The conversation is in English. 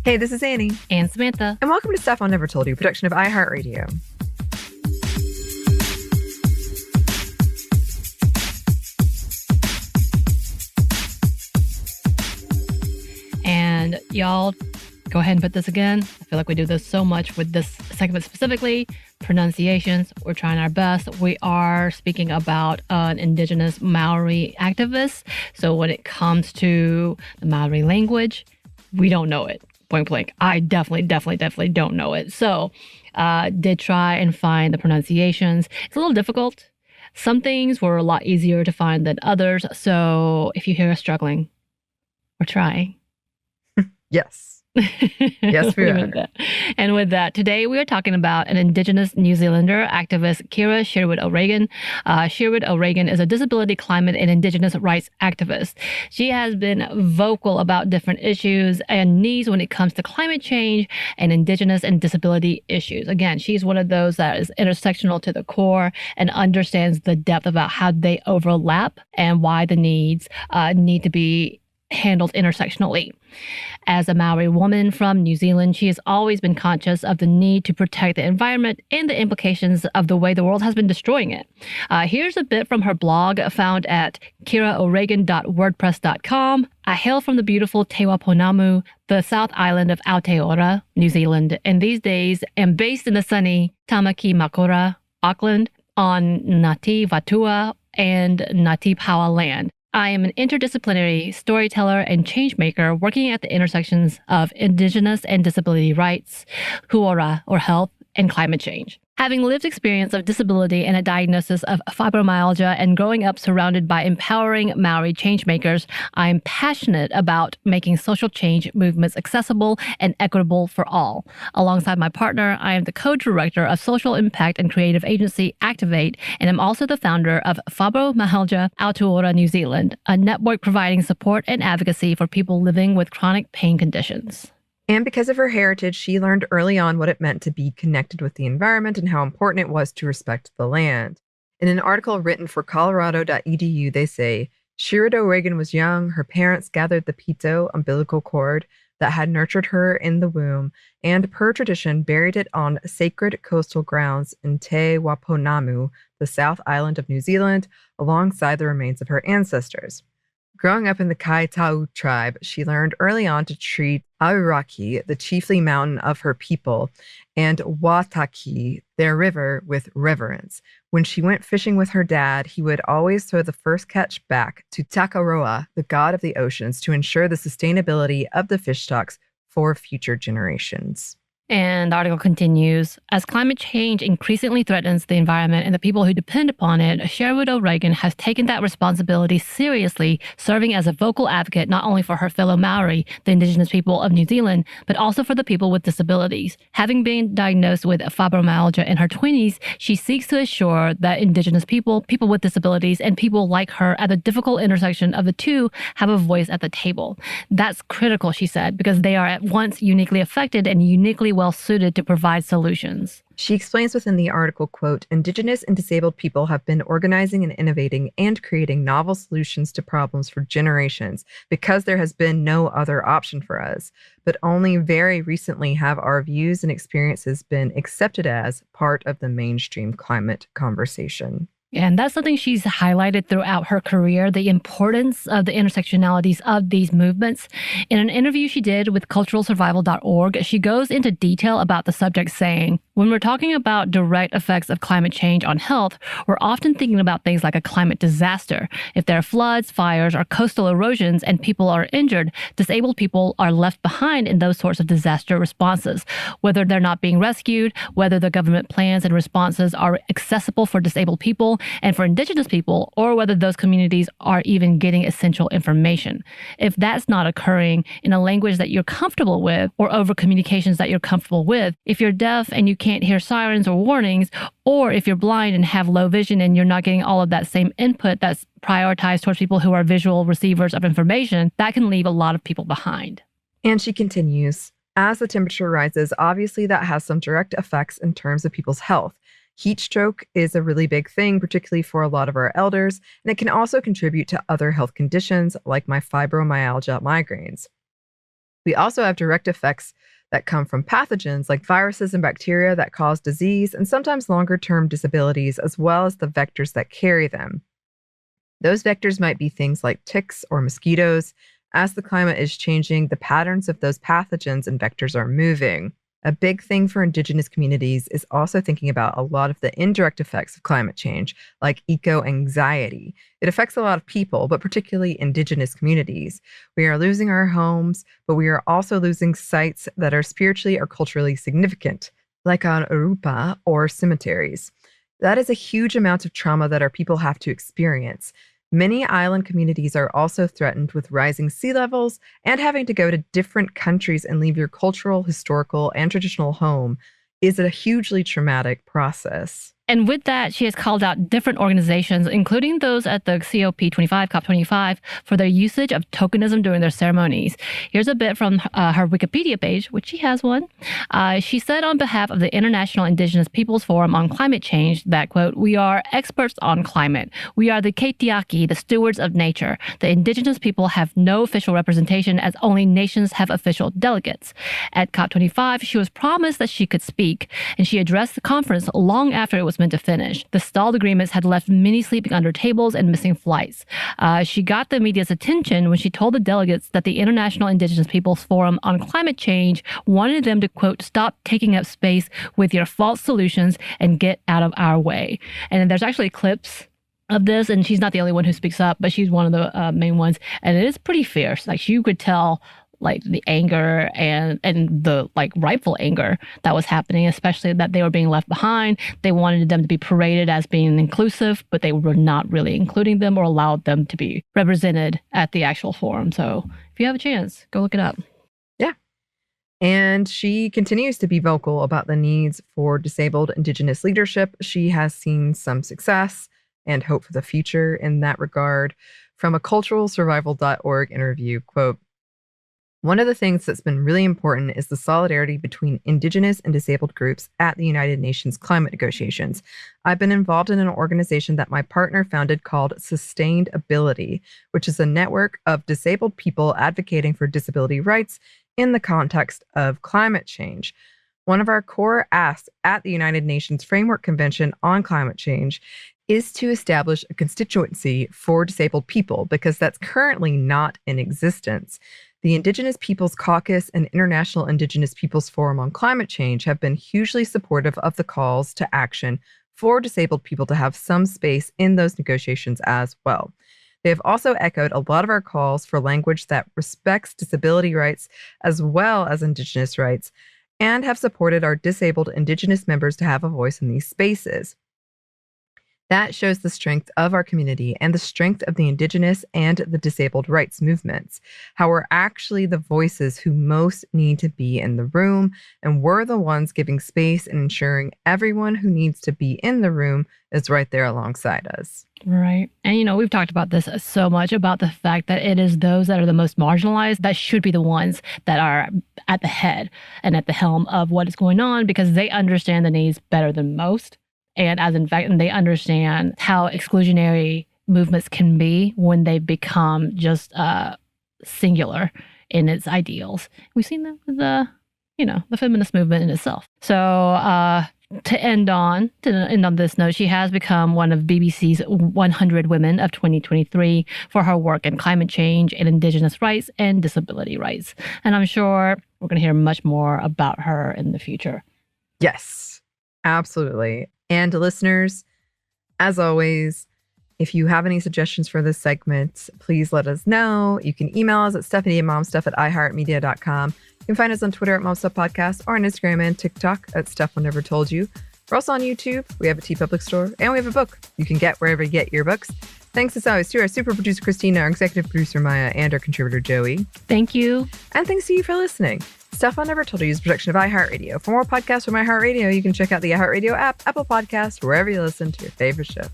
Hey, this is Anney. And Samantha. And welcome to Stuff I Never Told You, production of iHeartRadio. And y'all, go ahead and put this again. I feel like we do this so much with this segment specifically. Pronunciations, we're trying our best. We are speaking about an indigenous Maori activist. So when it comes to the Maori language, we don't know it. Point blank. I definitely don't know it. So did try and find the pronunciations. It's a little difficult. Some things were a lot easier to find than others. So if you hear us struggling, we're trying. Yes. Yes, we are. And with that, today we are talking about an Indigenous New Zealander activist, Kera Sherwood-O'Regan. Sherwood-O'Regan is a disability, climate, and Indigenous rights activist. She has been vocal about different issues and needs when it comes to climate change and Indigenous and disability issues. Again, she's one of those that is intersectional to the core and understands the depth about how they overlap and why the needs need to be handled intersectionally. As a Maori woman from New Zealand, she has always been conscious of the need to protect the environment and the implications of the way the world has been destroying it. Here's a bit from her blog found at keraoregan.wordpress.com. I hail from the beautiful Te Wāponamu, the South Island of Aotearoa, New Zealand, and these days am based in the sunny Tamaki Makura, Auckland, on Ngāti Vatua and Ngāti Pawa land. I am an interdisciplinary storyteller and changemaker working at the intersections of Indigenous and disability rights, huora, or health, and climate change. Having lived experience of disability and a diagnosis of fibromyalgia and growing up surrounded by empowering Maori changemakers, I am passionate about making social change movements accessible and equitable for all. Alongside my partner, I am the co-director of social impact and creative agency Activate, and I'm also the founder of Fibromyalgia Aotearoa New Zealand, a network providing support and advocacy for people living with chronic pain conditions. And because of her heritage, she learned early on what it meant to be connected with the environment and how important it was to respect the land. In an article written for Colorado.edu, they say, Sherwood-O'Regan was young. Her parents gathered the pito, umbilical cord, that had nurtured her in the womb, and per tradition, buried it on sacred coastal grounds in Te Wāponamu, the South Island of New Zealand, alongside the remains of her ancestors. Growing up in the Kaitau tribe, she learned early on to treat Auraki, the chiefly mountain of her people, and Wataki, their river, with reverence. When she went fishing with her dad, he would always throw the first catch back to Takaroa, the god of the oceans, to ensure the sustainability of the fish stocks for future generations. And the article continues, as climate change increasingly threatens the environment and the people who depend upon it, Sherwood-O'Regan has taken that responsibility seriously, serving as a vocal advocate not only for her fellow Maori, the Indigenous people of New Zealand, but also for the people with disabilities. Having been diagnosed with fibromyalgia in her 20s, she seeks to assure that Indigenous people, people with disabilities, and people like her at the difficult intersection of the two have a voice at the table. That's critical, she said, because they are at once uniquely affected and uniquely well suited to provide solutions. She explains within the article, quote, Indigenous and disabled people have been organizing and innovating and creating novel solutions to problems for generations because there has been no other option for us. But only very recently have our views and experiences been accepted as part of the mainstream climate conversation. And that's something she's highlighted throughout her career, the importance of the intersectionalities of these movements. In an interview she did with culturalsurvival.org, she goes into detail about the subject, saying, when we're talking about direct effects of climate change on health, we're often thinking about things like a climate disaster. If there are floods, fires, or coastal erosions and people are injured, disabled people are left behind in those sorts of disaster responses, whether they're not being rescued, whether the government plans and responses are accessible for disabled people and for Indigenous people, or whether those communities are even getting essential information. If that's not occurring in a language that you're comfortable with or over communications that you're comfortable with, if you're deaf and you can't hear sirens or warnings, or if you're blind and have low vision and you're not getting all of that same input that's prioritized towards people who are visual receivers of information, that can leave a lot of people behind. And she continues, as the temperature rises, obviously that has some direct effects in terms of people's health. Heat stroke is a really big thing, particularly for a lot of our elders, and it can also contribute to other health conditions like my fibromyalgia migraines. We also have direct effects that come from pathogens like viruses and bacteria that cause disease and sometimes longer-term disabilities, as well as the vectors that carry them. Those vectors might be things like ticks or mosquitoes. As the climate is changing, the patterns of those pathogens and vectors are moving. A big thing for Indigenous communities is also thinking about a lot of the indirect effects of climate change, like eco-anxiety. It affects a lot of people, but particularly Indigenous communities. We are losing our homes, but we are also losing sites that are spiritually or culturally significant, like on Urupa or cemeteries. That is a huge amount of trauma that our people have to experience. Many island communities are also threatened with rising sea levels and having to go to different countries and leave your cultural, historical, and traditional home is a hugely traumatic process. And with that, she has called out different organizations, including those at the COP25, for their usage of tokenism during their ceremonies. Here's a bit from her Wikipedia page, which she has one. She said on behalf of the International Indigenous Peoples Forum on Climate Change that, quote, "We are experts on climate. We are the Keitiaki, the stewards of nature. The Indigenous people have no official representation as only nations have official delegates." At COP25, she was promised that she could speak, and she addressed the conference long after it was meant to finish. The stalled agreements had left many sleeping under tables and missing flights. She got the media's attention when she told the delegates that the International Indigenous Peoples Forum on Climate Change wanted them to, quote, "stop taking up space with your false solutions and get out of our way." And there's actually clips of this, and she's not the only one who speaks up, but she's one of the main ones. And it is pretty fierce. Like, you could tell like the anger and the like rightful anger that was happening, especially that they were being left behind. They wanted them to be paraded as being inclusive, but they were not really including them or allowed them to be represented at the actual forum. So if you have a chance, go look it up. Yeah. And she continues to be vocal about the needs for disabled Indigenous leadership. She has seen some success and hope for the future in that regard. From a culturalsurvival.org interview, quote, "One of the things that's been really important is the solidarity between Indigenous and disabled groups at the United Nations climate negotiations. I've been involved in an organization that my partner founded called Sustained Ability, which is a network of disabled people advocating for disability rights in the context of climate change. One of our core asks at the United Nations Framework Convention on Climate Change is to establish a constituency for disabled people because that's currently not in existence. The Indigenous Peoples Caucus and International Indigenous Peoples Forum on Climate Change have been hugely supportive of the calls to action for disabled people to have some space in those negotiations as well. They have also echoed a lot of our calls for language that respects disability rights as well as Indigenous rights, and have supported our disabled Indigenous members to have a voice in these spaces. That shows the strength of our community and the strength of the Indigenous and the disabled rights movements, how we're actually the voices who most need to be in the room, and we're the ones giving space and ensuring everyone who needs to be in the room is right there alongside us. Right. And, you know, we've talked about this so much about the fact that it is those that are the most marginalized that should be the ones that are at the head and at the helm of what is going on, because they understand the needs better than most. And as in fact, and they understand how exclusionary movements can be when they become just singular in its ideals. We've seen that with the feminist movement in itself. So to end on this note, she has become one of BBC's 100 Women of 2023 for her work in climate change and Indigenous rights and disability rights. And I'm sure we're going to hear much more about her in the future. Yes, absolutely. And listeners, as always, if you have any suggestions for this segment, please let us know. You can email us at stephanieandmomstuff@iheartmedia.com. You can find us on Twitter at momstuffpodcast or on Instagram and TikTok at Stuff One Never Told You. We're also on YouTube. We have a TeePublic store, and we have a book you can get wherever you get your books. Thanks as always to our super producer Christina, our executive producer Maya, and our contributor Joey. Thank you. And thanks to you for listening. Stuff I Never Told You is a production of iHeartRadio. For more podcasts from iHeartRadio, you can check out the iHeartRadio app, Apple Podcasts, wherever you listen to your favorite shows.